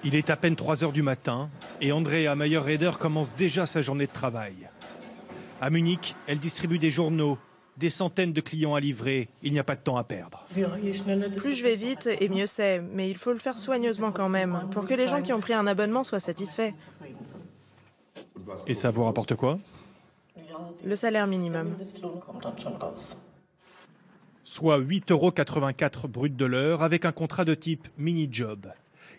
Il est à peine 3 heures du matin et Andrea Meyer-Reder commence déjà sa journée de travail. À Munich, elle distribue des journaux, des centaines de clients à livrer. Il n'y a pas de temps à perdre. Plus je vais vite et mieux c'est, mais il faut le faire soigneusement quand même, pour que les gens qui ont pris un abonnement soient satisfaits. Et ça vous rapporte quoi? Le salaire minimum. Soit 8,84 € brut de l'heure avec un contrat de type mini-job.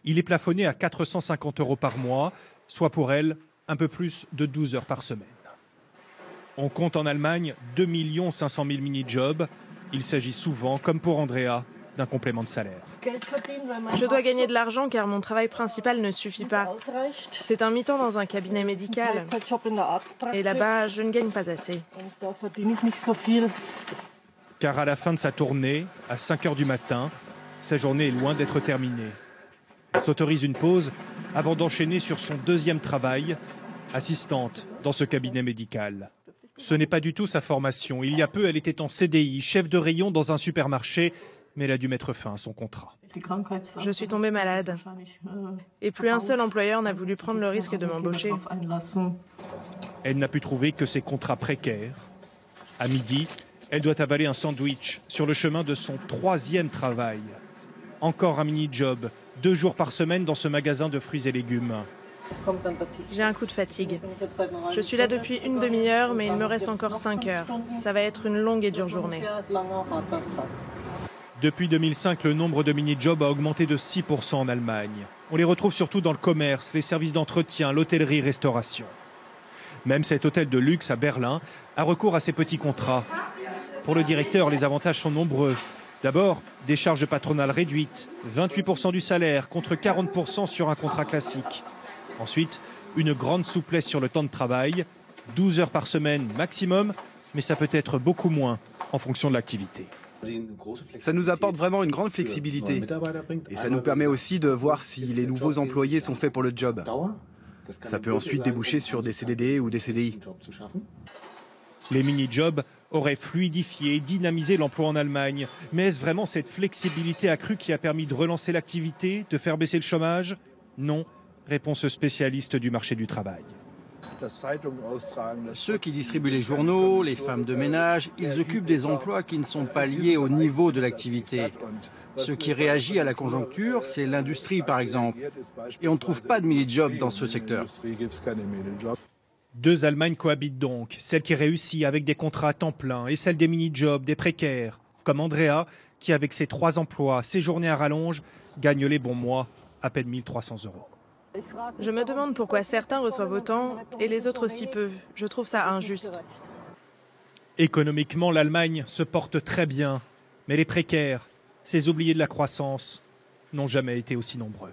Il est plafonné à 450 € par mois, soit pour elle un peu plus de 12 heures par semaine. On compte en Allemagne 2 500 000 mini-jobs. Il s'agit souvent, comme pour Andrea, d'un complément de salaire. Je dois gagner de l'argent car mon travail principal ne suffit pas. C'est un mi-temps dans un cabinet médical. Et là-bas, je ne gagne pas assez. Car à la fin de sa tournée, à 5 heures du matin, sa journée est loin d'être terminée. Elle s'autorise une pause avant d'enchaîner sur son deuxième travail, assistante dans ce cabinet médical. Ce n'est pas du tout sa formation. Il y a peu, elle était en CDI, chef de rayon dans un supermarché, mais elle a dû mettre fin à son contrat. Je suis tombée malade. Et plus un seul employeur n'a voulu prendre le risque de m'embaucher. Elle n'a pu trouver que ses contrats précaires. À midi, elle doit avaler un sandwich sur le chemin de son 3e travail. Encore un mini-job, 2 jours par semaine dans ce magasin de fruits et légumes. J'ai un coup de fatigue. Je suis là depuis une demi-heure, mais il me reste encore 5 heures. Ça va être une longue et dure journée. Depuis 2005, le nombre de mini-jobs a augmenté de 6% en Allemagne. On les retrouve surtout dans le commerce, les services d'entretien, l'hôtellerie-restauration. Même cet hôtel de luxe à Berlin a recours à ces petits contrats. Pour le directeur, les avantages sont nombreux. D'abord, des charges patronales réduites, 28% du salaire contre 40% sur un contrat classique. Ensuite, une grande souplesse sur le temps de travail, 12 heures par semaine maximum, mais ça peut être beaucoup moins en fonction de l'activité. Ça nous apporte vraiment une grande flexibilité et ça nous permet aussi de voir si les nouveaux employés sont faits pour le job. Ça peut ensuite déboucher sur des CDD ou des CDI. Les mini-jobs auraient fluidifié et dynamisé l'emploi en Allemagne. Mais est-ce vraiment cette flexibilité accrue qui a permis de relancer l'activité, de faire baisser le chômage? Non, réponse spécialiste du marché du travail. Ceux qui distribuent les journaux, les femmes de ménage, ils occupent des emplois qui ne sont pas liés au niveau de l'activité. Ce qui réagit à la conjoncture, c'est l'industrie par exemple. Et on ne trouve pas de mini-job dans ce secteur. 2 Allemagnes cohabitent donc, celle qui réussit avec des contrats à temps plein et celle des mini-jobs, des précaires, comme Andrea, qui avec ses 3 emplois, ses journées à rallonge, gagne les bons mois à peine 1 300 €. Je me demande pourquoi certains reçoivent autant et les autres si peu. Je trouve ça injuste. Économiquement, l'Allemagne se porte très bien, mais les précaires, ces oubliés de la croissance, n'ont jamais été aussi nombreux.